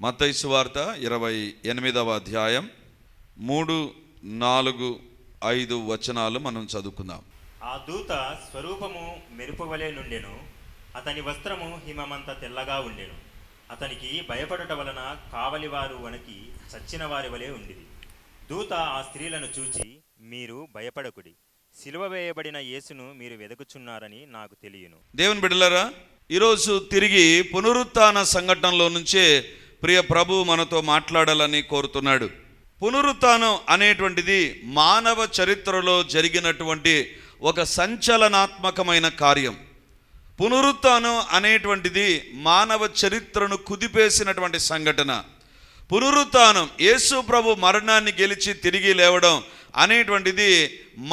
మత్తయి సువార్త 28వ అధ్యాయం 3, 4, 5 వచనాలు మనం చదువుకుందాం. ఆ దూత స్వరూపము మెరుపు వలె నుండెను, అతని వస్త్రము హిమమంత తెల్లగా ఉండెను. అతనికి భయపడుట వలన కావలివారు వణకి చచ్చిన వారి వలె ఉండిరి. దూత ఆ స్త్రీలను చూచి, మీరు భయపడకుడి, సిలువ వేయబడిన యేసును మీరు వెదకుచున్నారని నాకు తెలియను. దేవుని బిడ్డలారా, ఈరోజు తిరిగి పునరుత్థాన సంఘటనలో నుంచే ప్రియ ప్రభు మనతో మాట్లాడాలని కోరుతున్నాడు. పునరుత్థానం అనేటువంటిది మానవ చరిత్రలో జరిగినటువంటి ఒక సంచలనాత్మకమైన కార్యం. పునరుత్థానం అనేటువంటిది మానవ చరిత్రను కుదిపేసినటువంటి సంఘటన. పునరుత్థానం, యేసు ప్రభు మరణాన్ని గెలిచి తిరిగి లేవడం అనేటువంటిది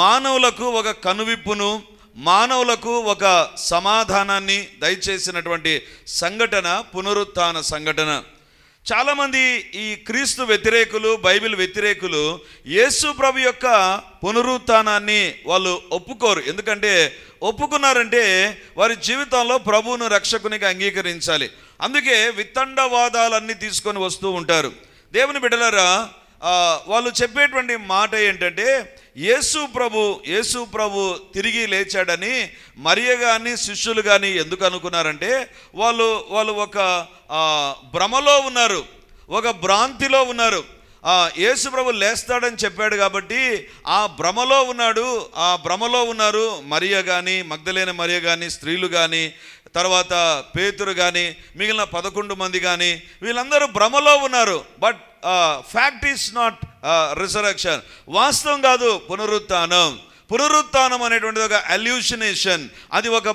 మానవులకు ఒక కనువిప్పును, మానవులకు ఒక సమాధానాన్ని దయచేసినటువంటి సంఘటన పునరుత్థాన సంఘటన. చాలామంది ఈ క్రీస్తు వ్యతిరేకులు, బైబిల్ వ్యతిరేకులు యేసు ప్రభు యొక్క పునరుత్థానాన్ని వాళ్ళు ఒప్పుకోరు. ఎందుకంటే ఒప్పుకున్నారంటే వారి జీవితంలో ప్రభువును రక్షకునిగా అంగీకరించాలి. అందుకే వితండవాదాలన్నీ తీసుకొని వస్తూ ఉంటారు. దేవుని బిడ్డలారా, వాళ్ళు చెప్పేటువంటి మాట ఏంటంటే యేసు ప్రభు తిరిగి లేచాడని మరియ కానీ శిష్యులు కానీ ఎందుకు అనుకున్నారంటే వాళ్ళు ఒక భ్రమలో ఉన్నారు, ఒక భ్రాంతిలో ఉన్నారు. యేసు ప్రభు లేస్తాడని చెప్పాడు కాబట్టి ఆ భ్రమలో ఉన్నారు. మరియ కానీ, మగ్దలేన మరియ కానీ, స్త్రీలు కానీ, తర్వాత పేతురు కానీ, మిగిలిన 11 మంది కానీ, వీళ్ళందరూ భ్రమలో ఉన్నారు. But fact is not resurrection. వాస్తవం కాదు పునరుత్థానం అనేటువంటిది ఒక అల్యూషనేషన్, అది ఒక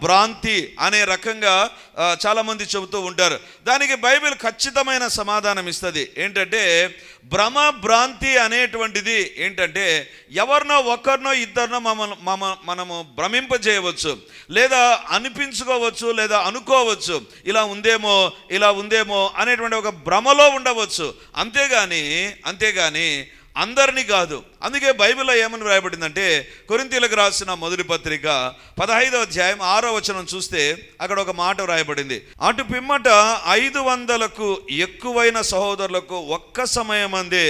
భ్రాంతి అనే రకంగా చాలామంది చెబుతూ ఉంటారు. దానికి బైబిల్ ఖచ్చితమైన సమాధానం ఇస్తుంది. ఏంటంటే భ్రాంతి అనేటువంటిది ఏంటంటే ఎవరినో ఒకరినో ఇద్దరినో మనము భ్రమింపజేయవచ్చు, లేదా అనిపించుకోవచ్చు, లేదా అనుకోవచ్చు ఇలా ఉందేమో అనేటువంటి ఒక భ్రమలో ఉండవచ్చు. అంతేగాని అందరినీ కాదు. అందుకే బైబిల్లో ఏమని వ్రాయబడిందంటే కొరింథీయులకు రాసిన మొదటి పత్రిక 15వ అధ్యాయం 6వ వచనం చూస్తే అక్కడ ఒక మాట వ్రాయబడింది. అటు పిమ్మట 500కు ఎక్కువైన సహోదరులకు ఒక్క సమయమందే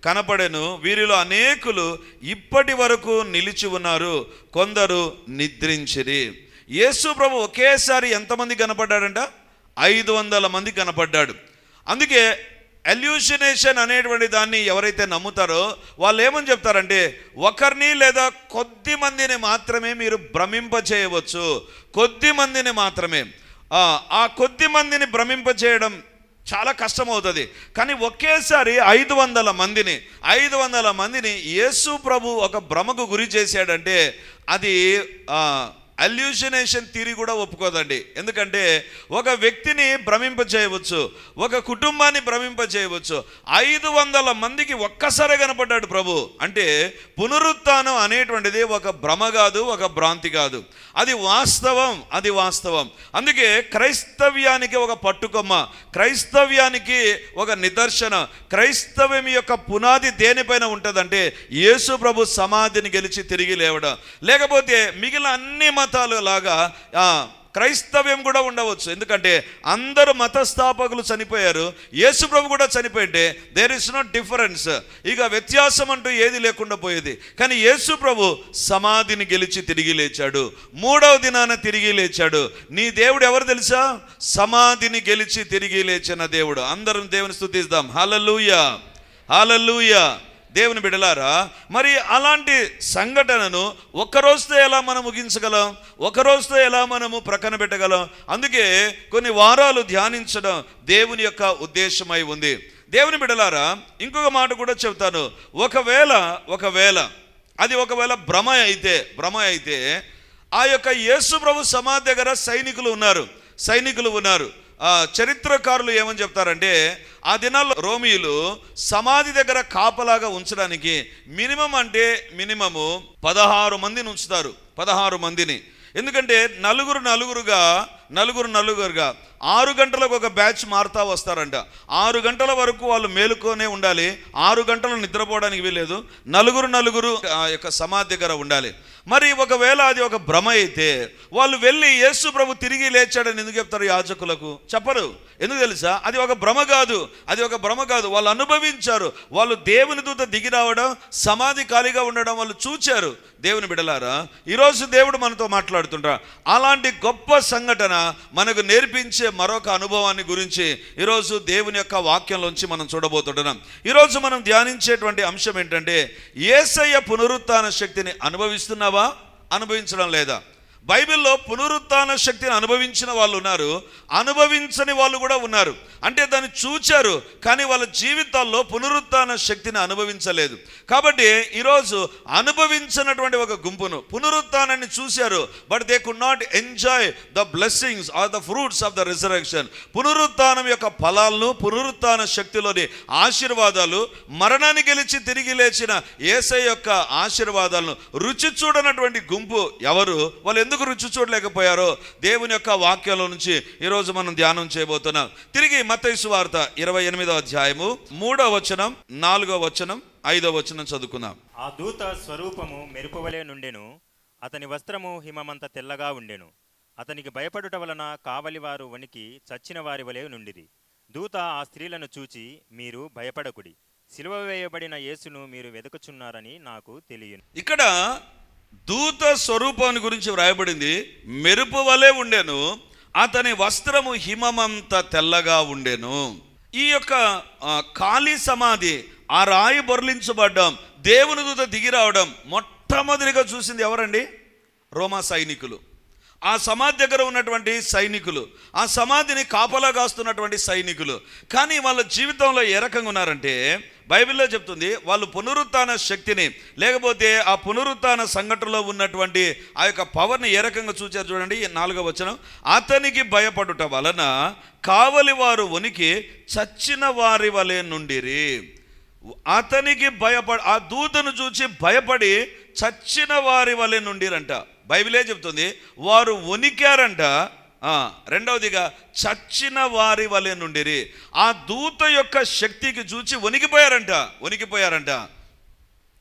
కనపడెను, వీరిలో అనేకులు ఇప్పటి వరకు నిలిచి ఉన్నారు, కొందరు నిద్రించిరి. యేసు ప్రభు ఒకేసారి ఎంతమంది కనపడ్డాడంట? 500 మంది కనపడ్డాడు. అందుకే అల్యూషనేషన్ అనేటువంటి దాన్ని ఎవరైతే నమ్ముతారో వాళ్ళు ఏమని చెప్తారంటే ఒకరిని లేదా కొద్ది మందిని మాత్రమే మీరు భ్రమింపచేయవచ్చు, కొద్ది మందిని మాత్రమే. ఆ కొద్ది మందిని భ్రమింపచేయడం చాలా కష్టమవుతుంది. కానీ ఒకేసారి 500 మందిని యేసు ప్రభు ఒక భ్రమకు గురి చేశాడంటే అది అల్యూషనేషన్ థియరీ కూడా ఒప్పుకోదండి. ఎందుకంటే ఒక వ్యక్తిని భ్రమింపచేయవచ్చు, ఒక కుటుంబాన్ని భ్రమింపచేయవచ్చు. 500 మందికి ఒక్కసారి కనపడ్డాడు ప్రభు. అంటే పునరుత్థానం అనేటువంటిది ఒక భ్రమ కాదు, ఒక భ్రాంతి కాదు, అది వాస్తవం. అందుకే క్రైస్తవ్యానికి ఒక పట్టుకొమ్మ, క్రైస్తవ్యానికి ఒక నిదర్శన, క్రైస్తవ్యం యొక్క పునాది దేనిపైన ఉంటుందంటే యేసు ప్రభు సమాధిని గెలిచి తిరిగి లేవడం. లేకపోతే మిగిలిన అన్ని మతాలు లాగా క్రైస్తవ్యం కూడా ఉండవచ్చు. ఎందుకంటే అందరూ మతస్థాపకులు చనిపోయారు, యేసు ప్రభు కూడా చనిపోయింటే దేర్ ఇస్ నో డిఫరెన్స్, ఇక వ్యత్యాసం అంటూ ఏది లేకుండా పోయేది. కానీ యేసు ప్రభు సమాధిని గెలిచి తిరిగి లేచాడు, 3వ దినాన తిరిగి లేచాడు. నీ దేవుడు ఎవరు తెలుసా? సమాధిని గెలిచి తిరిగి లేచిన దేవుడు. అందరం దేవుని స్తుతిద్దాం. హల్లెలూయా. దేవుని బిడ్డలారా, మరి అలాంటి సంఘటనను ఒక్కరోజుతో ఎలా మనం ముగించగలం, ఒక్కరోజుతో ఎలా మనము ప్రక్కన పెట్టగలం? అందుకే కొన్ని వారాలు ధ్యానించడం దేవుని యొక్క ఉద్దేశమై ఉంది. దేవుని బిడ్డలారా, ఇంకొక మాట కూడా చెప్తాను. ఒకవేళ అది భ్రమ అయితే ఆ యొక్క యేసు ప్రభు సమాధి దగ్గర సైనికులు ఉన్నారు. చరిత్రకారులు ఏమని చెప్తారంటే ఆ దినాల్లో రోమియులు సమాధి దగ్గర కాపలాగా ఉంచడానికి మినిమము 16 మందిని ఉంచుతారు. 16 మందిని. ఎందుకంటే నలుగురుగా 6 గంటలకు ఒక బ్యాచ్ మారుతా వస్తారంట. 6 గంటల వరకు వాళ్ళు మేలుకొనే ఉండాలి. 6 గంటలు నిద్రపోవడానికి వీలేదు. నలుగురు ఆ యొక్క సమాధి దగ్గర ఉండాలి. మరి ఒకవేళ అది ఒక భ్రమ అయితే వాళ్ళు వెళ్ళి యేసు ప్రభు తిరిగి లేచాడని ఎందుకు చెప్తారు యాజకులకు? చెప్పరు. ఎందుకు తెలుసా? అది ఒక భ్రమ కాదు, అది ఒక భ్రమ కాదు. వాళ్ళు అనుభవించారు. వాళ్ళు దేవుని దూత దిగి రావడం, సమాధి ఖాళీగా ఉండడం వాళ్ళు చూచారు. దేవుని బిడ్డలారా, ఈరోజు దేవుడు మనతో మాట్లాడుతుంటా. అలాంటి గొప్ప సంఘటన మనకు నేర్పించే మరొక అనుభవాన్ని గురించి ఈరోజు దేవుని యొక్క వాక్యంలోంచి మనం చూడబోతుంటున్నాం. ఈరోజు మనం ధ్యానించేటువంటి అంశం ఏంటంటే, యేసయ్య పునరుత్థాన శక్తిని అనుభవిస్తున్నావా, అనుభవించడం లేదా? బైబిల్లో పునరుత్థాన శక్తిని అనుభవించిన వాళ్ళు ఉన్నారు, అనుభవించని వాళ్ళు కూడా ఉన్నారు. అంటే దాన్ని చూచారు, కానీ వాళ్ళ జీవితాల్లో పునరుత్థాన శక్తిని అనుభవించలేదు. కాబట్టి ఈరోజు అనుభవించినటువంటి ఒక గుంపును పునరుత్థానాన్ని చూశారు, but they could not enjoy the blessings or the fruits of the resurrection. పునరుత్థానం యొక్క ఫలాలను, పునరుత్థాన శక్తిలోని ఆశీర్వాదాలు, మరణాన్ని గెలిచి తిరిగి లేచిన యేసయ్య యొక్క ఆశీర్వాదాలను రుచి చూడనటువంటి గుంపు ఎవరు? వాళ్ళు ఎందుకు రుచి చూడలేకపోయారో దేవుని యొక్క వాక్యంలో నుంచి ఈరోజు మనం ధ్యానం చేయబోతున్నాం. తిరిగి మత్తయి సువార్త 28వ అధ్యాయము 3వ వచనం, 4వ వచనం, 5వ వచనం చదువుకుందాం. ఆ దూత స్వరూపము మెరుపువలే నుండెను, అతని వస్త్రము హిమమంత తెల్లగా ఉండెను. అతనికి భయపడుట వలన కావలివారు వణికి చచ్చిన వారి వలె నుండిరి. దూత ఆ స్త్రీలను చూచి, మీరు భయపడకుడి, సిలువ వేయబడిన యేసును మీరు వెతుకుచున్నారని నాకు తెలియను. ఇక్కడ దూత స్వరూపాన్ని గురించి వ్రాయబడింది. మెరుపు వలె ఉండెను, అతని వస్త్రము హిమమంత తెల్లగా ఉండెను. ఈ యొక్క ఖాళీ సమాధి, ఆ రాయి బొర్లించబడ్డం, దేవుని దూత దిగి రావడం మొట్టమొదటిగా చూసింది ఎవరండి? రోమా సైనికులు. ఆ సమాధి దగ్గర ఉన్నటువంటి సైనికులు, ఆ సమాధిని కాపలా కాస్తున్నటువంటి సైనికులు. కానీ వాళ్ళ జీవితంలో ఏ రకంగా ఉన్నారంటే, బైబిల్లో చెప్తుంది, వాళ్ళు పునరుత్థాన శక్తిని, లేకపోతే ఆ పునరుత్థాన సంఘటనలో ఉన్నటువంటి ఆ యొక్క పవర్ని ఏ రకంగా చూచారు చూడండి. 4వ వచనం, అతనికి భయపడుట వలన కావలి వారు వణికి చచ్చిన వారి వలె నుండిరి. అతనికి ఆ దూతను చూచి భయపడి చచ్చిన వారి వలె నుండిరంట. బైబిలే చెప్తుంది వారు వణికారంట. రెండవదిగా చచ్చిన వారి వలె నుండిరి. ఆ దూత యొక్క శక్తికి చూచి వణికిపోయారంట.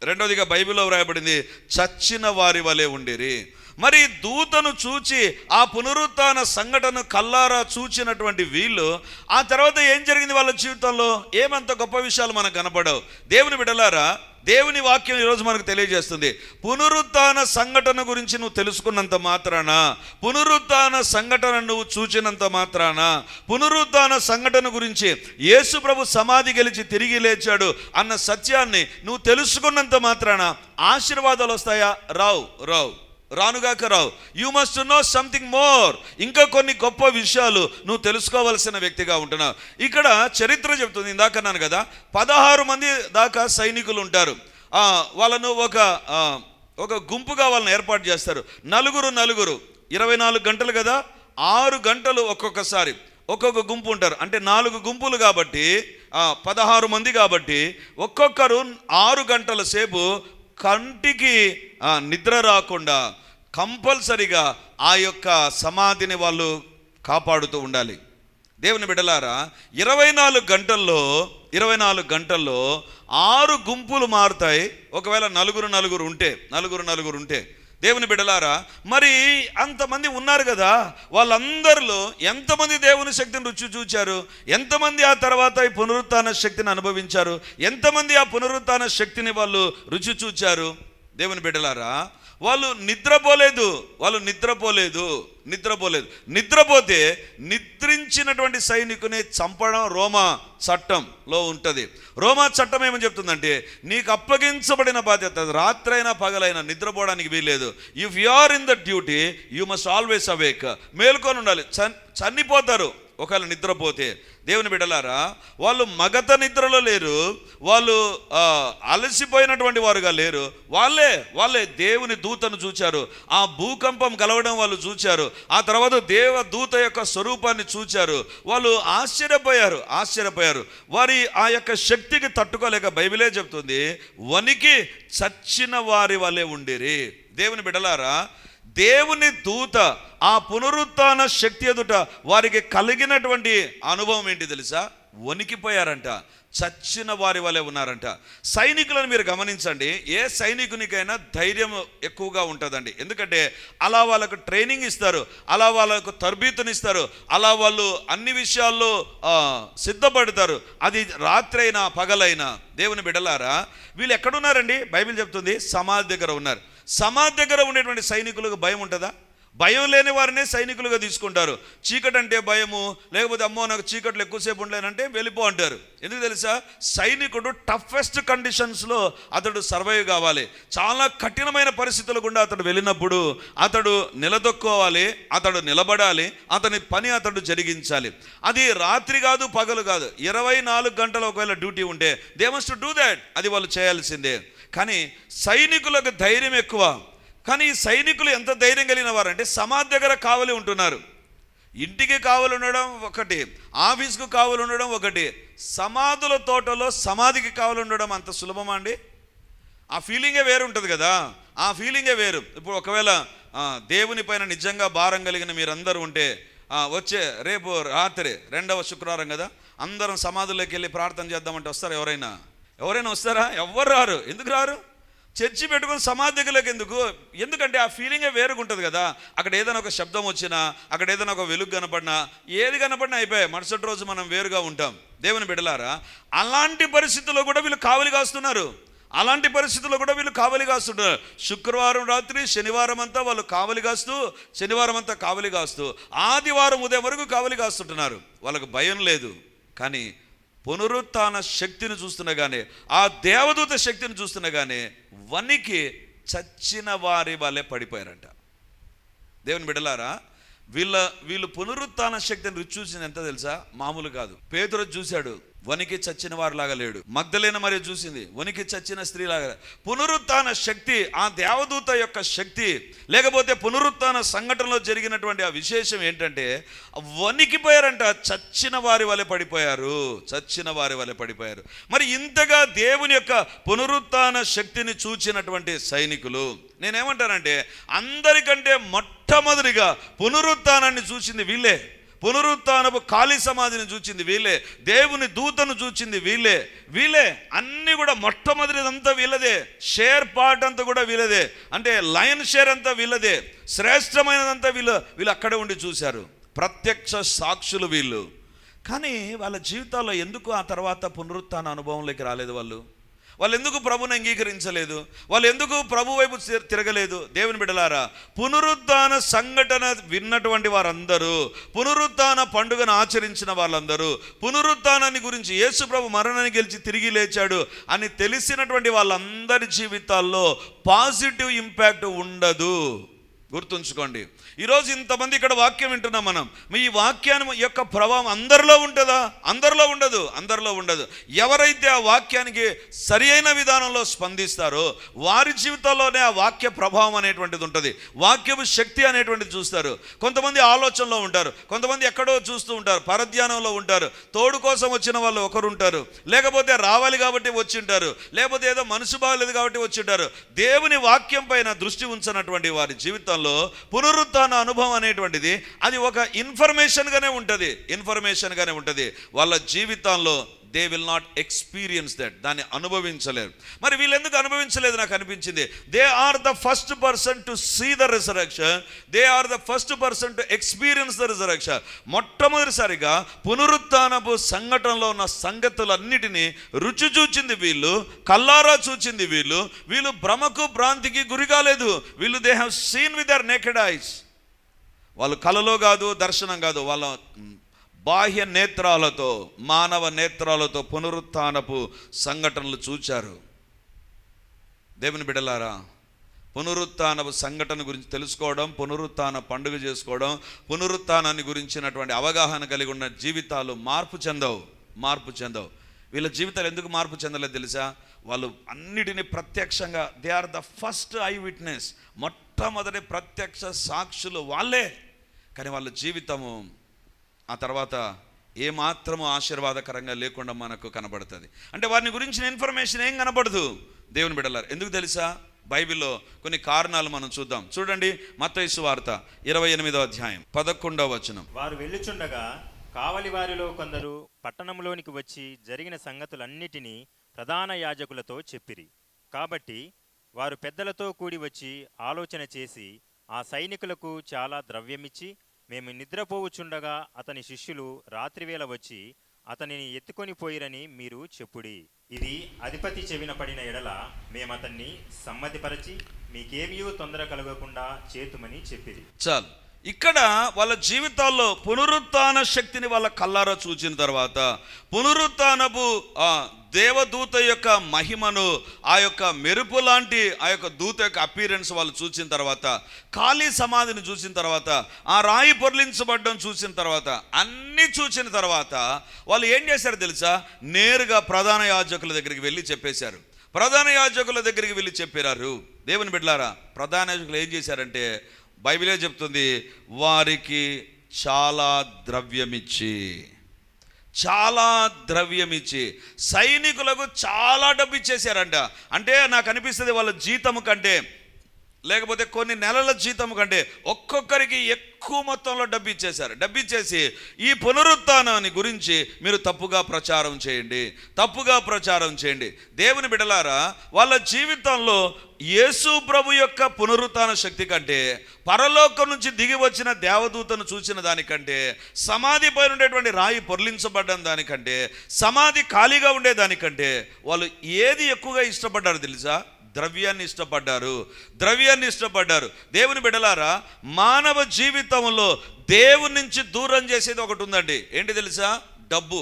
రెండవదిగా బైబిల్లో వ్రాయబడింది చచ్చిన వారి వలె ఉండిరి. మరి దూతను చూచి ఆ పునరుత్థాన సంఘటన కల్లారా చూచినటువంటి వీళ్ళు ఆ తర్వాత ఏం జరిగింది వాళ్ళ జీవితంలో? ఏమంత గొప్ప విషయాలు మనకు కనపడవు. దేవుని బిడ్డలారా, దేవుని వాక్యం ఈరోజు మనకు తెలియజేస్తుంది, పునరుత్థాన సంఘటన గురించి నువ్వు తెలుసుకున్నంత మాత్రాన, పునరుత్థాన సంఘటన నువ్వు చూచినంత మాత్రాన, పునరుత్థాన సంఘటన గురించి యేసు ప్రభు సమాధి గెలిచి తిరిగి లేచాడు అన్న సత్యాన్ని నువ్వు తెలుసుకున్నంత మాత్రాన ఆశీర్వాదాలు వస్తాయా? రానుగాక రావు. You must know something more. ఇంకా కొన్ని గొప్ప విషయాలు నువ్వు తెలుసుకోవాల్సిన వ్యక్తిగా ఉంటున్నావు. ఇక్కడ చరిత్ర చెప్తుంది, ఇందాక అన్నాను కదా, 16 మంది దాకా సైనికులు ఉంటారు. వాళ్ళను ఒక గుంపుగా వాళ్ళని ఏర్పాటు చేస్తారు. నలుగురు 24 గంటలు కదా, 6 గంటలు ఒక్కొక్కసారి ఒక్కొక్క గుంపు ఉంటారు. అంటే 4 గుంపులు కాబట్టి 16 మంది కాబట్టి ఒక్కొక్కరు 6 గంటల సేపు కంటికి నిద్ర రాకుండా కంపల్సరిగా ఆ యొక్క సమాధిని వాళ్ళు కాపాడుతూ ఉండాలి. దేవుని బిడ్డలారా, 24 గంటల్లో 6 గుంపులు మారుతాయి. ఒకవేళ నలుగురు ఉంటే దేవుని బిడ్డలారా, మరి అంతమంది ఉన్నారు కదా, వాళ్ళందరిలో ఎంతమంది దేవుని శక్తిని రుచి చూచారు? ఎంతమంది ఆ తర్వాత ఈ పునరుత్థాన శక్తిని అనుభవించారు? ఎంతమంది ఆ పునరుత్థాన శక్తిని వాళ్ళు రుచి చూచారు? దేవుని బిడ్డలారా, వాళ్ళు నిద్రపోలేదు. నిద్రపోతే నిద్రించినటువంటి సైనికుని చంపడం రోమా చట్టంలో ఉంటుంది. రోమా చట్టం ఏమని చెప్తుందంటే, నీకు అప్పగించబడిన బాధ్యత రాత్రైనా పగలైనా నిద్రపోవడానికి వీల్లేదు. If you are in the duty you must always awake. మేల్కొని ఉండాలి. చనిపోతారు ఒకవేళ నిద్రపోతే. దేవుని బిడ్డలారా, వాళ్ళు మగత నిద్రలో లేరు, వాళ్ళు అలసిపోయినటువంటి వారుగా లేరు. వాళ్ళే దేవుని దూతను చూచారు. ఆ భూకంపం కలవడం వాళ్ళు చూచారు. ఆ తర్వాత దేవ దూత యొక్క స్వరూపాన్ని చూచారు. వాళ్ళు ఆశ్చర్యపోయారు. వారి ఆ యొక్క శక్తికి తట్టుకోలేక బైబిలే చెప్తుంది, వణికి చచ్చిన వారి వలె ఉండిరి. దేవుని బిడ్డలారా, దేవుని దూత ఆ పునరుత్థాన శక్తి ఎదుట వారికి కలిగినటువంటి అనుభవం ఏంటి తెలుసా? వణికిపోయారంట, చచ్చిన వారి వలె ఉన్నారంట. సైనికులను మీరు గమనించండి, ఏ సైనికునికైనా ధైర్యం ఎక్కువగా ఉంటుందండి. ఎందుకంటే అలా వాళ్ళకు ట్రైనింగ్ ఇస్తారు, అలా వాళ్ళకు తర్బీతునిస్తారు, అలా వాళ్ళు అన్ని విషయాల్లో సిద్ధపడతారు. అది రాత్రి అయినా పగలైనా. దేవుని బిడ్డలారా, వీళ్ళు ఎక్కడున్నారండి? బైబిల్ చెప్తుంది సమాధి దగ్గర ఉన్నారు. సమాధి దగ్గర ఉండేటువంటి సైనికులకు భయం ఉంటుందా? భయం లేని వారినే సైనికులుగా తీసుకుంటారు. చీకటి అంటే భయము, లేకపోతే అమ్మో నాకు చీకట్లు ఎక్కువసేపు ఉండలేనంటే వెళ్ళిపో అంటారు. ఎందుకు తెలుసా? సైనికుడు టఫెస్ట్ కండిషన్స్లో అతడు సర్వైవ్ కావాలి. చాలా కఠినమైన పరిస్థితుల గుండా అతడు వెళ్ళినప్పుడు అతడు నిలదొక్కోవాలి, అతడు నిలబడాలి, అతని పని అతడు జరిగించాలి. అది రాత్రి కాదు, పగలు కాదు, 24 గంటలు ఒకవేళ డ్యూటీ ఉంటే దే మస్ట్ డూ దాట్. అది వాళ్ళు చేయాల్సిందే. కానీ సైనికులకు ధైర్యం ఎక్కువ. కానీ ఈ సైనికులు ఎంత ధైర్యం కలిగిన వారంటే సమాధి దగ్గర కావలి ఉంటున్నారు. ఇంటికి కావలి ఉండడం ఒకటి, ఆఫీస్కు కావలి ఉండడం ఒకటి, సమాధుల తోటలో సమాధికి కావలి ఉండడం అంత సులభమా అండి? ఆ ఫీలింగే వేరు ఉంటుంది కదా, ఆ ఫీలింగే వేరు. ఇప్పుడు ఒకవేళ దేవుని పైన నిజంగా భారం కలిగిన మీరందరూ ఉంటే వచ్చే రేపు రాత్రి 2వ శుక్రవారం కదా, అందరం సమాధుల్లోకి వెళ్ళి ప్రార్థన చేద్దామంటే వస్తారా? ఎవరైనా వస్తారా? ఎవ్వరు రారు. ఎందుకు రారు? చర్చి పెట్టుకుని సమాధి దగ్గరలోకి ఎందుకు? ఎందుకంటే ఆ ఫీలింగే వేరుగుంటుంది కదా. అక్కడ ఏదైనా ఒక శబ్దం వచ్చినా, అక్కడ ఏదైనా ఒక వెలుగు కనపడినా, ఏది కనపడినా అయిపోయాయి, మరుసటి రోజు మనం వేరుగా ఉంటాం. దేవుని బిడ్డలారా, అలాంటి పరిస్థితుల్లో కూడా వీళ్ళు కావలి కాస్తున్నారు. శుక్రవారం రాత్రి, శనివారం అంతా వాళ్ళు కావలి కాస్తూ, శనివారం అంతా కావలి కాస్తూ, ఆదివారం ఉదయం వరకు కావలి కాస్తుంటున్నారు. వాళ్ళకు భయం లేదు. కానీ పునరుత్థాన శక్తిని చూస్తుండగానే, ఆ దేవదూత శక్తిని చూస్తుండగానే వనికి చచ్చిన వారి వాళ్ళే పడిపోయారంట. దేవుని బిడ్డలారా, వీళ్ళు పునరుత్థాన శక్తిని రుచి చూసింది ఎంత తెలుసా? మామూలు కాదు. పేతురు చూశాడు, వనికి చచ్చిన వారిలాగా లేడు. మగ్దలేన మరి చూసింది, వనికి చచ్చిన స్త్రీలాగా. పునరుత్థాన శక్తి, ఆ దేవదూత యొక్క శక్తి, లేకపోతే పునరుత్థాన సంఘటనలో జరిగినటువంటి ఆ విశేషం ఏంటంటే వణికిపోయారంట, చచ్చిన వారి వలె పడిపోయారు. మరి ఇంతగా దేవుని యొక్క పునరుత్థాన శక్తిని చూచినటువంటి సైనికులు, నేనేమంటానంటే అందరికంటే మొట్టమొదటిగా పునరుత్థానాన్ని చూసింది వీళ్ళే. పునరుత్థానపు ఖాళీ సమాధిని చూచింది వీళ్ళే. దేవుని దూతను చూచింది వీళ్ళే. అన్నీ కూడా మొట్టమొదటిదంతా వీళ్ళదే. షేర్ పార్ట్ అంతా కూడా వీళ్ళదే. అంటే లయన్ షేర్ అంతా వీళ్ళదే. శ్రేష్టమైనదంతా వీళ్ళు అక్కడే ఉండి చూశారు. ప్రత్యక్ష సాక్షులు వీళ్ళు. కానీ వాళ్ళ జీవితాల్లో ఎందుకు ఆ తర్వాత పునరుత్థాన అనుభవంలోకి రాలేదు? వాళ్ళు ఎందుకు ప్రభుని అంగీకరించలేదు? వాళ్ళు ఎందుకు ప్రభు వైపు తిరగలేదు? దేవుని బిడ్డలారా, పునరుత్థాన సంఘటన విన్నటువంటి వారందరూ, పునరుత్థాన పండుగను ఆచరించిన వాళ్ళందరూ, పునరుత్థానాన్ని గురించి, యేసు ప్రభు మరణాన్ని గెలిచి తిరిగి లేచాడు అని తెలిసినటువంటి వాళ్ళందరి జీవితాల్లో పాజిటివ్ ఇంపాక్ట్ ఉండదు. గుర్తుంచుకోండి. ఈరోజు ఇంతమంది ఇక్కడ వాక్యం వింటున్నాం మనం. ఈ వాక్యాన్ని యొక్క ప్రభావం అందరిలో ఉంటుందా? అందరిలో ఉండదు. ఎవరైతే ఆ వాక్యానికి సరి అయిన విధానంలో స్పందిస్తారో వారి జీవితాల్లోనే ఆ వాక్య ప్రభావం అనేటువంటిది ఉంటుంది. వాక్యపు శక్తి అనేటువంటిది చూస్తారు. కొంతమంది ఆలోచనలో ఉంటారు, కొంతమంది ఎక్కడో చూస్తూ ఉంటారు, పరధ్యానంలో ఉంటారు. తోడు కోసం వచ్చిన వాళ్ళు ఒకరు ఉంటారు, లేకపోతే రావాలి కాబట్టి వచ్చి ఉంటారు, లేకపోతే ఏదో మనసు బాగలేదు కాబట్టి వచ్చి ఉంటారు. దేవుని వాక్యం పైన దృష్టి ఉంచినటువంటి వారి జీవితంలో పునరుత్థాన అనుభవం అనేటువంటిది అది ఒక ఇన్ఫర్మేషన్గానే ఉంటుంది. వాళ్ళ జీవితంలో they will not experience that, దాన్ని అనుభవించలేరు. మరి వీళ్ళు ఎందుకు అనుభవించలేదు? నాకు అనిపించింది they are the first person to see the resurrection, they are the first person to experience the resurrection. మొట్టమొదటిసారిగా పునరుత్థానపు సంఘటనలో ఉన్న సంగతులన్నిటినీ రుచి చూచింది వీళ్ళు, కల్లారా చూచింది వీళ్ళు భ్రమకు భ్రాంతికి గురి కాలేదు. వీళ్ళు they have seen with their naked ice. వాళ్ళు కలలో కాదు, దర్శనం కాదు, వాళ్ళ బాహ్య నేత్రాలతో, మానవ నేత్రాలతో పునరుత్థానపు సంఘటనలు చూచారు. దేవుని బిడ్డలారా, పునరుత్థానపు సంఘటన గురించి తెలుసుకోవడం, పునరుత్థాన పండుగ చేసుకోవడం, పునరుత్థానాన్ని గురించినటువంటి అవగాహన కలిగి ఉన్న జీవితాలు మార్పు చెందవు. వీళ్ళ జీవితాలు ఎందుకు మార్పు చెందలేదు తెలుసా? వాళ్ళు అన్నిటినీ ప్రత్యక్షంగా, they are the first eye witness, మొట్టమొదటి ప్రత్యక్ష సాక్షులు వాళ్ళే. కానీ వాళ్ళ జీవితము ఆ తర్వాత ఏమాత్రము ఆశీర్వాదకరంగా లేకుండా మనకు కనబడుతుంది. అంటే వారిని గురించిన ఇన్ఫర్మేషన్ ఏం కనబడదు. దేవుని బిడ్డలారా, ఎందుకు తెలుసా? బైబిల్లో కొన్ని కారణాలు మనం చూద్దాం. చూడండి, మత్తయి సువార్త 28వ అధ్యాయం 11వ వచనం. వారు వెళ్ళుచుండగా కావలి వారిలో కొందరు పట్టణంలోనికి వచ్చి జరిగిన సంగతులన్నిటినీ ప్రధాన యాజకులతో చెప్పిరి. కాబట్టి వారు పెద్దలతో కూడి వచ్చి ఆలోచన చేసి ఆ సైనికులకు చాలా ద్రవ్యమిచ్చి, మేము నిద్రపోవుచుండగా అతని శిష్యులు రాత్రివేళ వచ్చి అతనిని ఎత్తుకొని పోయిరని మీరు చెప్పుడి. ఇది అధిపతి చెవిన పడిన ఎడల మేమతన్ని సమ్మతిపరచి మీకేమీ తొందర కలగకుండా చేతుమని చెప్పిరి. చాలు. ఇక్కడ వాళ్ళ జీవితాల్లో పునరుత్థాన శక్తిని వాళ్ళ కల్లారా చూచిన తర్వాత, పునరుత్థానపు దేవదూత యొక్క మహిమను, ఆ యొక్క మెరుపు లాంటి ఆ యొక్క దూత యొక్క అపీరెన్స్ వాళ్ళు చూసిన తర్వాత, ఖాళీ సమాధిని చూసిన తర్వాత, ఆ రాయి పొర్లించబడ్డం చూసిన తర్వాత, అన్నీ చూసిన తర్వాత వాళ్ళు ఏం చేశారు తెలుసా? నేరుగా ప్రధాన యాజకుల దగ్గరికి వెళ్ళి చెప్పేశారు. ప్రధాన యాజకుల దగ్గరికి వెళ్ళి చెప్పారు. దేవుని బిడ్డలారా, ప్రధాన యాజకులు ఏం చేశారంటే, బైబిలే చెప్తుంది, వారికి చాలా ద్రవ్యమిచ్చి సైనికులకు చాలా డబ్బు ఇచ్చేశారంట. అంటే నాకు అనిపిస్తుంది వాళ్ళ జీతము కంటే, లేకపోతే కొన్ని నెలల జీతం కంటే ఒక్కొక్కరికి ఎక్కువ మొత్తంలో డబ్బు ఇచ్చేశారు. డబ్బు ఇచ్చేసి ఈ పునరుత్థానాన్ని గురించి మీరు తప్పుగా ప్రచారం చేయండి. దేవుని బిడ్డలారా, వాళ్ళ జీవితంలో యేసు ప్రభు యొక్క పునరుత్థాన శక్తి కంటే, పరలోకం నుంచి దిగి వచ్చిన దేవదూతను చూసిన దానికంటే, సమాధి పైన ఉండేటువంటి రాయి పొర్లించబడ్డం దానికంటే, సమాధి ఖాళీగా ఉండే దానికంటే వాళ్ళు ఏది ఎక్కువగా ఇష్టపడ్డారు తెలుసా? ద్రవ్యాన్ని ఇష్టపడ్డారు. దేవుని బిడ్డలారా, మానవ జీవితంలో దేవుని నుంచి దూరం చేసేది ఒకటి ఉందండి. ఏంటి తెలుసా? డబ్బు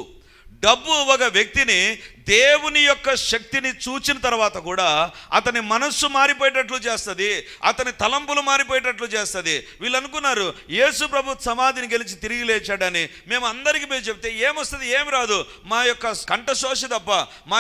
ఒక వ్యక్తిని దేవుని యొక్క శక్తిని చూచిన తర్వాత కూడా అతని మనస్సు మారిపోయేటట్లు చేస్తుంది, అతని తలంపులు మారిపోయేటట్లు చేస్తుంది. వీళ్ళు అనుకున్నారు యేసు ప్రభు సమాధిని గెలిచి తిరిగి లేచాడని. మేము అందరికీ పోయి చెప్తే ఏమొస్తుంది? ఏమి రాదు. మా యొక్క కంఠశోష తప్ప, మా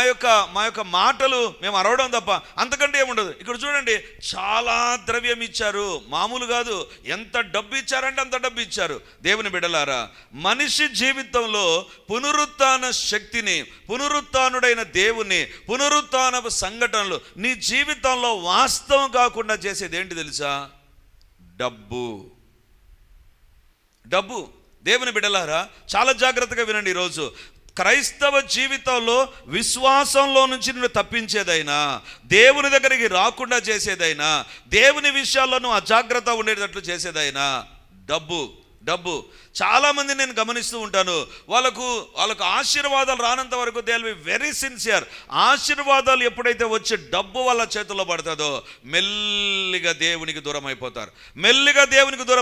యొక్క మాటలు మేము అరవడం తప్ప అంతకంటే ఏముండదు. ఇక్కడ చూడండి, చాలా ద్రవ్యం ఇచ్చారు, మామూలు కాదు. ఎంత డబ్బు ఇచ్చారంటే అంత డబ్బు ఇచ్చారు. దేవుని బిడ్డలారా, మనిషి జీవితంలో పునరుత్థాన శక్తిని, పునరుత్థానుడైన దేవుని, పునరుత్థానపు సంఘటనలు నీ జీవితంలో వాస్తవం కాకుండా చేసేది ఏంటి తెలుసా? డబ్బు. దేవుని బిడ్డలారా, చాలా జాగ్రత్తగా వినండి. ఈరోజు క్రైస్తవ జీవితంలో విశ్వాసంలో నుంచి నిన్ను తప్పించేదైనా, దేవుని దగ్గరికి రాకుండా చేసేదైనా, దేవుని విషయాల్లో నువ్వు అజాగ్రత్త ఉండేటట్లు చేసేదైనా డబ్బు. చాలామంది నేను గమనిస్తూ ఉంటాను, వాళ్ళకు ఆశీర్వాదాలు రానంత వరకు they will be very sincere. ఆశీర్వాదాలు ఎప్పుడైతే వచ్చి డబ్బు వాళ్ళ చేతుల్లో పడుతుందో మెల్లిగా దేవునికి దూరం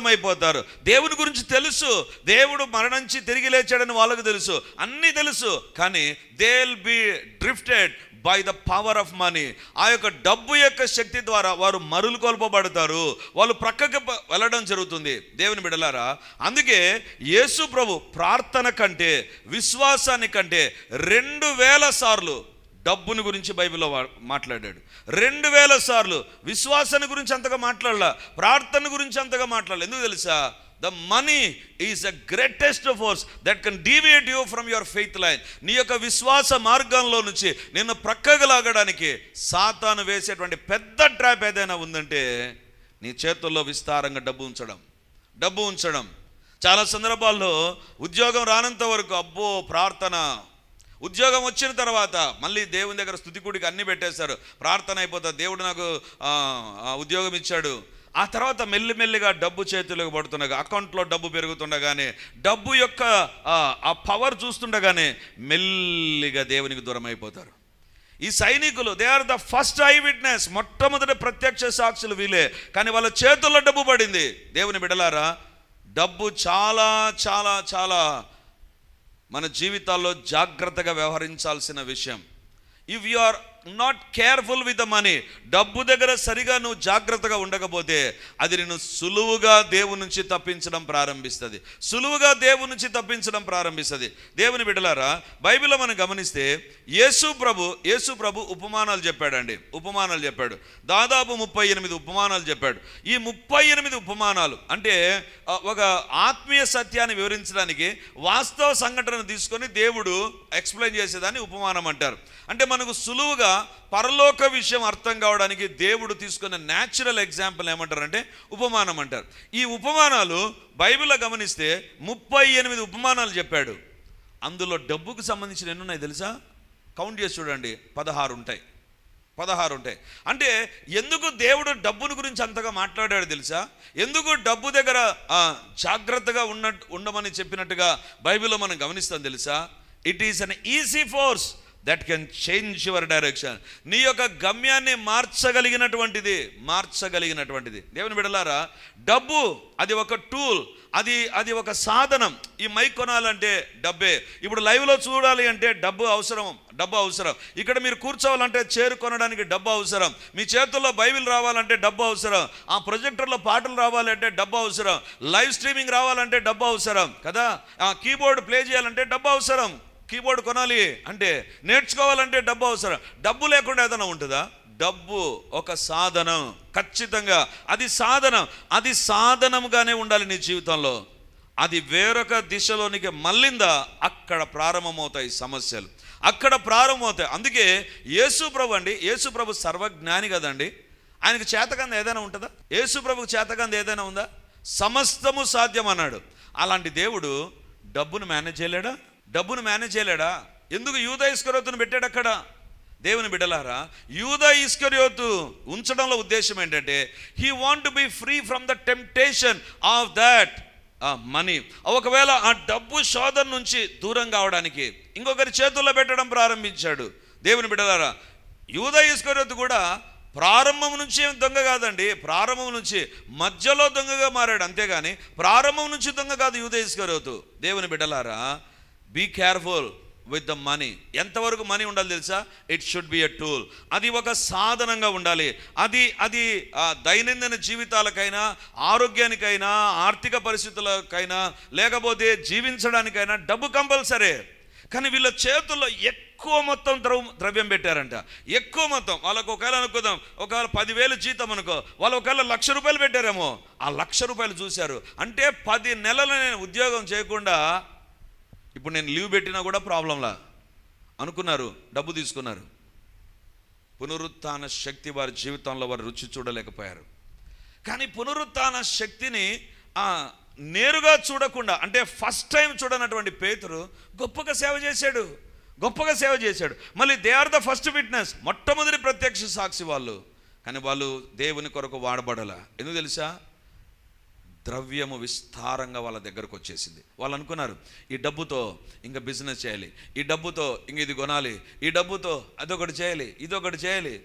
అయిపోతారు. దేవుని గురించి తెలుసు, దేవుడు మరణించి తిరిగి లేచాడని వాళ్ళకు తెలుసు, అన్నీ తెలుసు. కానీ they will be drifted by the power of money. ఆ యొక్క డబ్బు యొక్క శక్తి ద్వారా వారు మరులు కొల్పబడతారు, వాళ్ళు ప్రక్కకి వెళ్ళడం జరుగుతుంది. దేవుని బిడ్డలారా, అందుకే యేసు ప్రభు ప్రార్థన కంటే, విశ్వాసాని కంటే 2000 సార్లు డబ్బుని గురించి బైబిల్లో మాట్లాడాడు. 2000 సార్లు విశ్వాసాన్ని గురించి అంతగా మాట్లాడలా, ప్రార్థన గురించి అంతగా మాట్లాడలేదు. ఎందుకు తెలుసా? The money is a greatest force that can deviate you from your faith line. నీ యొక్క విశ్వాస మార్గంలో నుంచి నిన్ను ప్రక్కకు లాగడానికి సాతాను వేసేటువంటి పెద్ద ట్రాప్ ఏదైనా ఉందంటే నీ చేతుల్లో విస్తారంగా డబ్బు ఉంచడం. చాలా సందర్భాల్లో ఉద్యోగం రానంత వరకు అబ్బో ప్రార్థన, ఉద్యోగం వచ్చిన తర్వాత మళ్ళీ దేవుని దగ్గర స్తుతి కూడికి అన్ని పెట్టేస్తారు, ప్రార్థన అయిపోతుంది, దేవుడు నాకు ఉద్యోగం ఇచ్చాడు. ఆ తర్వాత మెల్లిమెల్లిగా డబ్బు చేతులకు పడుతుండగా, అకౌంట్లో డబ్బు పెరుగుతుండగానే, డబ్బు యొక్క ఆ పవర్ చూస్తుండగానే మెల్లిగా దేవునికి దూరం అయిపోతారు. ఈ సైనికులు they are the first eye witness, మొట్టమొదటి ప్రత్యక్ష సాక్షులు వీళ్ళే. కానీ వాళ్ళ చేతుల్లో డబ్బు పడింది. దేవుని బిడ్డలారా, డబ్బు చాలా చాలా చాలా మన జీవితాల్లో జాగ్రత్తగా వ్యవహరించాల్సిన విషయం. If you are not careful with the money, డబ్బు దగ్గర సరిగా నువ్వు జాగ్రత్తగా ఉండకపోతే అది నిన్ను సులువుగా దేవుని నుంచి తప్పించడం ప్రారంభిస్తుంది. దేవుని బిడ్డలారా, బైబిల్లో మనం గమనిస్తే యేసు ప్రభు ఉపమానాలు చెప్పాడు. దాదాపు 38 ఉపమానాలు చెప్పాడు. ఈ 38 ఉపమానాలు అంటే ఒక ఆత్మీయ సత్యాన్ని వివరించడానికి వాస్తవ సంఘటనను తీసుకొని దేవుడు ఎక్స్ప్లెయిన్ చేసేదాన్ని ఉపమానం అంటారు. అంటే మనకు సులువుగా పరలోక విషయం అర్థం కావడానికి దేవుడు తీసుకున్న న్యాచురల్ ఎగ్జాంపుల్ ఏమంటారంటే ఉపమానం అంటారు. ఈ ఉపమానాలు బైబిల్లో గమనిస్తే 38 ఉపమానాలు చెప్పాడు. అందులో డబ్బుకు సంబంధించిన ఎన్ని ఉన్నాయి తెలుసా? కౌంట్ చేసి చూడండి, 16 ఉంటాయి. అంటే ఎందుకు దేవుడు డబ్బుని గురించి అంతగా మాట్లాడాడు తెలుసా? ఎందుకు డబ్బు దగ్గర జాగ్రత్తగా ఉండమని చెప్పినట్టుగా బైబిల్లో మనం గమనిస్తాం తెలుసా? It is an easy force that can change your direction. నీ యొక్క గమ్యాన్ని మార్చగలిగినటువంటిది. దేవుని బిడ్డలారా, డబ్బు అది ఒక టూల్, అది ఒక సాధనం. ఈ మైక్ కొనాలంటే డబ్బే. ఇప్పుడు లైవ్లో చూడాలి అంటే డబ్బు అవసరం. ఇక్కడ మీరు కూర్చోవాలంటే చైర్ కొనడానికి డబ్బు అవసరం. మీ చేతుల్లో బైబిల్ రావాలంటే డబ్బు అవసరం. ఆ ప్రొజెక్టర్లో పాటలు రావాలంటే డబ్బు అవసరం. లైవ్ స్ట్రీమింగ్ రావాలంటే డబ్బు అవసరం కదా. కీబోర్డ్ ప్లే చేయాలంటే డబ్బు అవసరం. కీబోర్డ్ కొనాలి అంటే, నేర్చుకోవాలంటే డబ్బు అవసరం. డబ్బు లేకుండా ఏదైనా ఉంటుందా? డబ్బు ఒక సాధనం, ఖచ్చితంగా అది సాధనంగానే ఉండాలి నీ జీవితంలో. అది వేరొక దిశలోనికి మళ్ళిందా, అక్కడ ప్రారంభమవుతాయి సమస్యలు, అక్కడ ప్రారంభమవుతాయి. అందుకే యేసు ప్రభు సర్వజ్ఞాని కదండి. ఆయనకు చేతకంది ఏదైనా ఉంటుందా? యేసు ప్రభుకు చేతకంది ఏదైనా ఉందా? సమస్తము సాధ్యం అన్నాడు. అలాంటి దేవుడు డబ్బును మేనేజ్ చేయలేడా? ఎందుకు యూదా ఇస్కరియోతును పెట్టాడు అక్కడ? దేవుని బిడ్డలారా, యూదా ఇస్కరియోతు ఉంచడంలో ఉద్దేశం ఏంటంటే, he want to be free from the temptation of that money. ఒకవేళ ఆ డబ్బు శోధన నుంచి దూరం కావడానికి ఇంకొకరి చేతుల్లో పెట్టడం ప్రారంభించాడు. దేవుని బిడ్డలారా, యూదా ఇస్కరియోతు కూడా ప్రారంభం నుంచి ఏం దొంగ కాదండి. ప్రారంభం నుంచి మధ్యలో దొంగగా మారాడు, అంతేగాని ప్రారంభం నుంచి దొంగ కాదు యూదా ఇస్కరియోతు. దేవుని బిడ్డలారా, be careful with the money. ఎంతవరకు మనీ ఉండాలి తెలుసా? It should be a tool. అది ఒక సాధనంగా ఉండాలి. అది దైనందిన జీవితాలకైనా, ఆరోగ్యానికైనా, ఆర్థిక పరిస్థితులకైనా, లేకపోతే జీవించడానికైనా డబ్బు కంపల్సరీ. కానీ వీళ్ళ చేతుల్లో ఎక్కువ మొత్తం ద్రవ్యం పెట్టారంట. ఎక్కువ మొత్తం. వాళ్ళకు ఒకవేళ అనుకుందాం, ఒకవేళ 10,000 జీతం అనుకో, వాళ్ళు ఒకవేళ ₹1,00,000 పెట్టారేమో. ఆ ₹1,00,000 చూశారు అంటే 10 నెలలు నేను ఉద్యోగం చేయకుండా ఇప్పుడు నేను లీవ్ పెట్టినా కూడా ప్రాబ్లంలా అనుకున్నారు, డబ్బు తీసుకున్నారు. పునరుత్థాన శక్తి వారి జీవితంలో వారు రుచి చూడలేకపోయారు. కానీ పునరుత్థాన శక్తిని నేరుగా చూడకుండా, అంటే ఫస్ట్ టైం చూడనటువంటి పేతురు గొప్పగా సేవ చేశాడు. మళ్ళీ they are the first witness, మొట్టమొదటి ప్రత్యక్ష సాక్షి వాళ్ళు. కానీ వాళ్ళు దేవుని కొరకు వాడబడాల. ఎందుకు తెలుసా? ద్రవ్యము విస్తారంగా వాళ్ళ దగ్గరకు వచ్చేసింది. వాళ్ళు అనుకున్నారు, ఈ డబ్బుతో ఇంకా బిజినెస్ చేయాలి, ఈ డబ్బుతో ఇంక ఇది కొనాలి, ఈ డబ్బుతో అదొకటి చేయాలి, ఇదొకటి చేయాలి.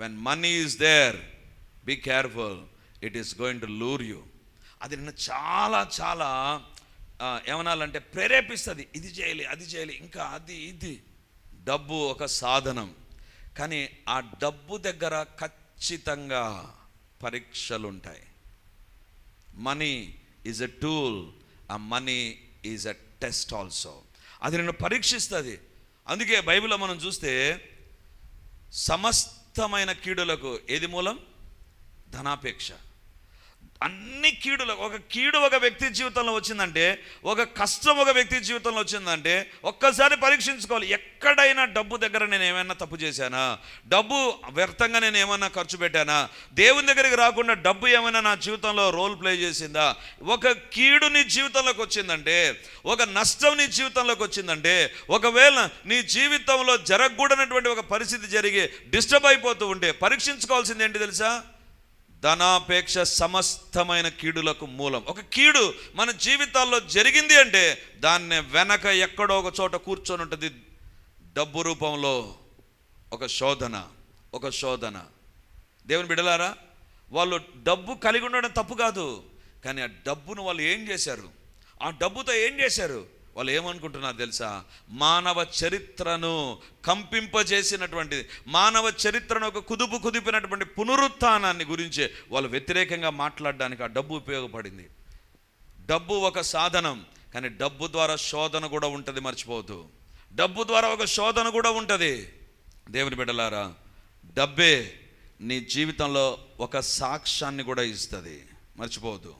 When money is there, be careful, it is going to lure you. అది నిన్ను చాలా ఏమనాలంటే ప్రేరేపిస్తుంది. ఇది చేయాలి, అది చేయాలి, ఇంకా ఇది. డబ్బు ఒక సాధనం, కానీ ఆ డబ్బు దగ్గర ఖచ్చితంగా పరీక్షలు ఉంటాయి. మనీ ఈజ్ ఎ టూల్, ఆ money is a test also. అది నిన్ను పరీక్షిస్తుంది. అందుకే బైబిల్లో మనం చూస్తే సమస్తమైన కీడులకు ఏది మూలం? ధనాపేక్ష. అన్ని కీడులకు, ఒక కీడు ఒక వ్యక్తి జీవితంలో వచ్చిందంటే, ఒక కష్టం ఒక వ్యక్తి జీవితంలో వచ్చిందంటే ఒక్కసారి పరీక్షించుకోవాలి. ఎక్కడైనా డబ్బు దగ్గర నేను ఏమైనా తప్పు చేశానా? డబ్బు వ్యర్థంగా నేను ఏమైనా ఖర్చు పెట్టానా? దేవుని దగ్గరికి రాకుండా డబ్బు ఏమైనా నా జీవితంలో రోల్ ప్లే చేసిందా? ఒక కీడు నీ జీవితంలోకి వచ్చిందంటే, ఒక నష్టం నీ జీవితంలోకి వచ్చిందంటే, ఒకవేళ నీ జీవితంలో జరగకూడనటువంటి ఒక పరిస్థితి జరిగి డిస్టర్బ్ అయిపోతూ ఉంటే పరీక్షించుకోవాల్సింది ఏంటి తెలుసా? ధనాపేక్ష సమస్తమైన కీడులకు మూలం. ఒక కీడు మన జీవితాల్లో జరిగింది అంటే దాన్ని వెనక ఎక్కడో ఒక చోట కూర్చొని ఉంటుంది డబ్బు రూపంలో ఒక శోధన. దేవుని బిడ్డలారా, వాళ్ళు డబ్బు కలిగి ఉండడం తప్పు కాదు, కానీ ఆ డబ్బును వాళ్ళు ఏం చేశారు? ఆ డబ్బుతో ఏం చేశారు? వాళ్ళు ఏమనుకుంటున్నారు తెలుసా? మానవ చరిత్రను కంపింపజేసినటువంటిది, మానవ చరిత్రను ఒక కుదిపినటువంటి పునరుత్థానాన్ని గురించి వాళ్ళు వ్యతిరేకంగా మాట్లాడడానికి ఆ డబ్బు ఉపయోగపడింది. డబ్బు ఒక సాధనం, కానీ డబ్బు ద్వారా శోధన కూడా ఉంటుంది, మర్చిపోవద్దు. డబ్బు ద్వారా ఒక శోధన కూడా ఉంటుంది. దేవుని బిడ్డలారా, డబ్బే నీ జీవితంలో ఒక సాక్ష్యాన్ని కూడా ఇస్తుంది, మర్చిపోవద్దు.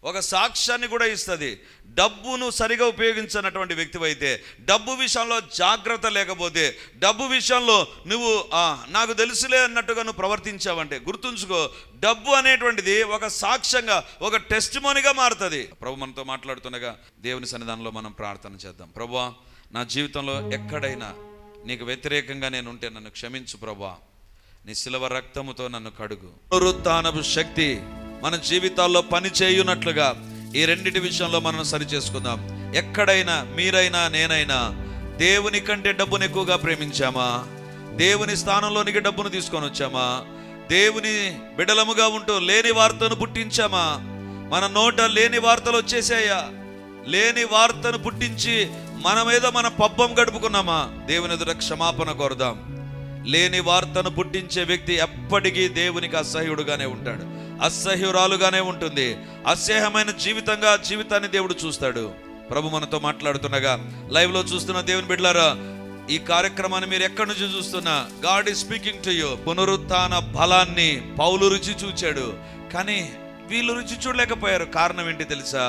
ఒక సాక్ష్యాన్ని కూడా ఇస్తుంది. డబ్బును సరిగా ఉపయోగించినటువంటి వ్యక్తివైతే, డబ్బు విషయంలో జాగ్రత్త లేకపోతే, డబ్బు విషయంలో నువ్వు నాకు తెలుసులే అన్నట్టుగా నువ్వు ప్రవర్తించావంటే గుర్తుంచుకో, డబ్బు అనేటువంటిది ఒక సాక్ష్యంగా, ఒక టెస్టిమోనీగా మారుతుంది. ప్రభు మనతో మాట్లాడుతుండగా దేవుని సన్నిధానంలో మనం ప్రార్థన చేద్దాం. ప్రభువా, నా జీవితంలో ఎక్కడైనా నీకు వ్యతిరేకంగా నేను ఉంటే నన్ను క్షమించు ప్రభువా. నీ శిలువ రక్తముతో నన్ను కడుగు. పునరుత్థానపు శక్తి మన జీవితాల్లో పని చేయునట్లుగా ఈ రెండిటి విషయంలో మనం సరి చేసుకుందాం. ఎక్కడైనా మీరైనా నేనైనా దేవుని కంటే డబ్బును ఎక్కువగా ప్రేమించామా? దేవుని స్థానంలోనికి డబ్బును తీసుకొని వచ్చామా? దేవుని బిడలముగా ఉంటూ లేని వార్తను పుట్టించామా? మన నోట లేని వార్తలు వచ్చేసాయా? లేని వార్తను పుట్టించి మన మీద మన పబ్బం గడుపుకున్నామా? దేవుని ఎదుట క్షమాపణ కోరుదాం. లేని వార్తను పుట్టించే వ్యక్తి ఎప్పటికీ దేవునికి అసహ్యుడుగానే ఉంటాడు, అసహ్యురాలుగానే ఉంటుంది. అసహ్యమైన జీవితాన్ని దేవుడు చూస్తాడు. ప్రభు మనతో మాట్లాడుతుండగా లైవ్ లో చూస్తున్న దేవుని బిడ్డలారా, ఈ కార్యక్రమాన్ని మీరు ఎక్కడి నుంచి చూస్తున్నా, God is speaking to you. పునరుత్థాన బలాన్ని పౌలు రుచి చూచాడు, కానీ వీళ్ళు రుచి చూడలేకపోయారు. కారణం ఏంటి తెలుసా?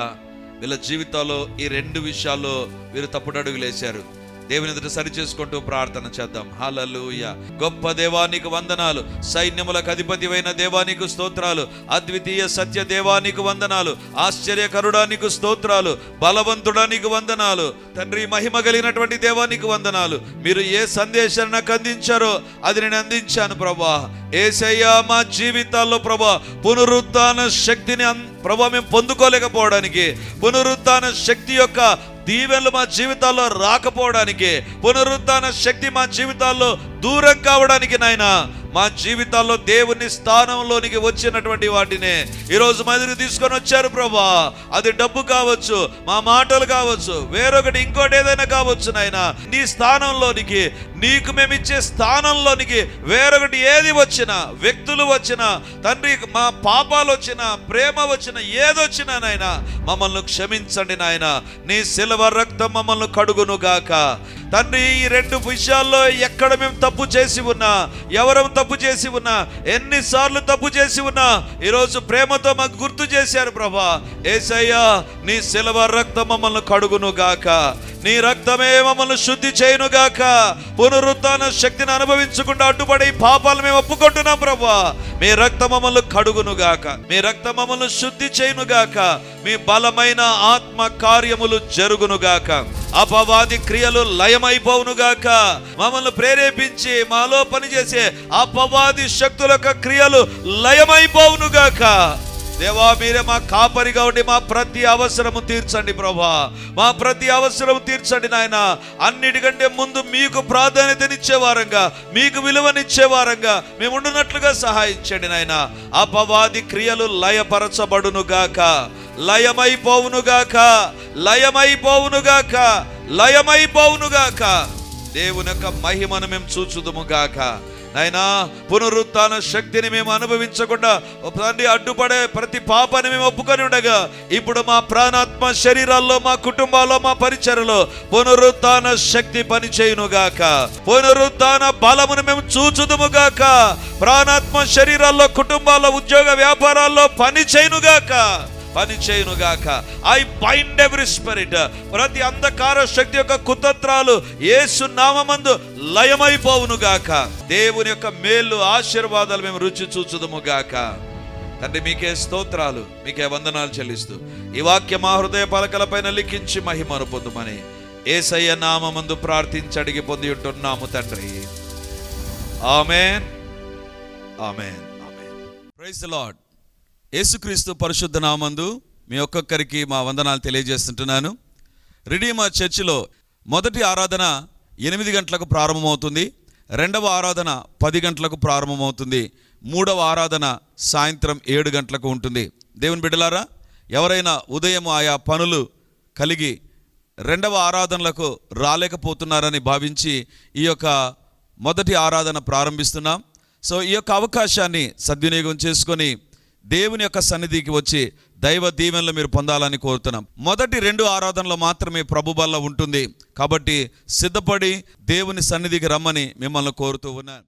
వీళ్ళ జీవితాల్లో ఈ రెండు విషయాల్లో వీరు తప్పుడు అడుగులేశారు. దేవుని ఎదుట సరి చేసుకుంటూ ప్రార్థన చేద్దాం. హల్లెలూయా. గొప్ప దేవానికి వందనాలు, సైన్యములకు అధిపతివైన దేవానికి స్తోత్రాలు, అద్వితీయ సత్య దేవానికి వందనాలు, ఆశ్చర్యకరుడానికి స్తోత్రాలు, బలవంతుడానికి వందనాలు తండ్రి, మహిమ కలిగినటువంటి దేవానికి వందనాలు. మీరు ఏ సందేశాన్ని నాకు అందించారో అది నేను అందించాను ప్రభా. యేసయ్యా, మా జీవితాల్లో ప్రభా పునరుత్థాన శక్తిని ప్రభా మేము పొందుకోలేకపోవడానికి, పునరుత్థాన శక్తి యొక్క దీవెనలు మా జీవితాల్లో రాకపోవడానికి, పునరుత్థాన శక్తి మా జీవితాల్లో దూరం కావడానికి నాయనా, మా జీవితాల్లో దేవుని స్థానంలోనికి వచ్చినటువంటి వాటినే ఈరోజు మదిరి తీసుకొని వచ్చారు ప్రభా. అది డబ్బు కావచ్చు, మా మాటలు కావచ్చు, వేరొకటి ఇంకోటి ఏదైనా కావచ్చు నాయనా. నీ స్థానంలోనికి, నీకు మేమిచ్చే స్థానంలోనికి వేరొకటి ఏది వచ్చినా, వ్యక్తులు వచ్చినా తండ్రి, మా పాపాలు వచ్చినా, ప్రేమ వచ్చినా, ఏదొచ్చినా నాయనా మమ్మల్ని క్షమించండి నాయనా. నీ శిలువ రక్తం మమ్మల్ని కడుగును గాక తండ్రి. ఈ రెండు విషయాల్లో ఎక్కడ మేము తప్పు చేసి ఉన్నా, ఎవరం తప్పు చేసి ఉన్నా, ఎన్నిసార్లు తప్పు చేసి ఉన్నా ఈరోజు ప్రేమతో మాకు గుర్తు చేశారు ప్రభా. యేసయ్యా, నీ శిలువ రక్తం మమ్మల్ని కడుగును గాక, నీ రక్తమే మమ్మల్ని శుద్ధి చేయును గాక. పునరుత్థాన శక్తిని అనుభవించకుండా అడ్డుపడి పాపాలు మేము ఒప్పుకుంటున్నాం ప్రభా. మీ రక్తం మమ్మల్ని కడుగును గాక, మీ రక్తం మమ్మల్ని శుద్ధి చేయును గాక, మీ బలమైన ఆత్మ కార్యములు జరుగును గాక, అపవాది క్రియలు లయమైపోవును గాక. మమ్మల్ని ప్రేరేపించి మాలో పనిచేసే అపవాది శక్తుల యొక్క క్రియలు లయమైపోవును గాక. దేవా, మీరే మా కాపరిగా ఉండి మా ప్రతి అవసరము తీర్చండి ప్రభా. మా ప్రతి అవసరము తీర్చండి నాయన. అన్నిటికంటే ముందు మీకు ప్రాధాన్యతనిచ్చే వారంగా, మీకు విలువనిచ్చే వారంగా మేము ఉండునట్లుగా సహాయించండి నాయన. అపవాది క్రియలు లయపరచబడును గాక, లయమైపోవును గాక, లయమైపోవును గాక, లయమైపోవును గాక. దేవుని యొక్క మహిమను మేము చూచుదుము గాక నాయనా. పునరుత్థాన శక్తిని మేము అనుభవించకుండా తండ్రి అడ్డుపడే ప్రతి పాపాన్ని మేము ఒప్పుకొని ఉండగా, ఇప్పుడు మా ప్రాణాత్మ శరీరాల్లో, మా కుటుంబాల్లో, మా పరిచర్యలో పునరుత్థాన శక్తి పని చేయునుగాక, పునరుత్థాన బలమును మేము చూచుదుముగాక. ప్రాణాత్మ శరీరాల్లో, కుటుంబాల్లో, ఉద్యోగ వ్యాపారాల్లో పని చేయునుగాక, పని చేయునుగాక. ఐ బైండ్ ఎవ్రీ స్పిరిట్, ప్రతి అంధకార శక్తి యొక్క కుతంత్రాలు యేసు నామమందు లయమైపోవునుగాక. దేవుని యొక్క మేలు ఆశీర్వాదాలు మేము రుచి చూచుదుముగాక. తండ్రి, మీకే స్తోత్రాలు, మీకే వందనాలు చెల్లిస్తూ ఈ వాక్యం మా హృదయ పలకలపైన లిఖించి మహిమను పొందుమని యేసయ్య నామమందు ప్రార్థించి అడిగి పొంది ఉంటున్నాము తండ్రి. Amen, amen, amen. Praise the Lord. Yesukristu పరిశుద్ధ నామందు మీ ఒక్కొక్కరికి మా వందనాలు తెలియజేస్తుంటున్నాను. రిడీమర్ చర్చిలో మొదటి ఆరాధన 8 గంటలకు ప్రారంభమవుతుంది, రెండవ ఆరాధన 10 గంటలకు ప్రారంభమవుతుంది, మూడవ ఆరాధన సాయంత్రం 7 గంటలకు ఉంటుంది. దేవుని బిడ్డలారా, ఎవరైనా ఉదయం ఆయా పనులు కలిగి రెండవ ఆరాధనలకు రాలేకపోతున్నారని భావించి ఈ యొక్క మొదటి ఆరాధన ప్రారంభిస్తున్నాం. సో ఈ యొక్క అవకాశాన్ని సద్వినియోగం చేసుకొని దేవుని యొక్క సన్నిధికి వచ్చి దైవ దీవెనలు మీరు పొందాలని కోరుతున్నాం. మొదటి 2 ఆరాధనలు మాత్రమే ప్రభు బల్ల ఉంటుంది కాబట్టి సిద్ధపడి దేవుని సన్నిధికి రమ్మని మిమ్మల్ని కోరుతూ ఉన్నాను.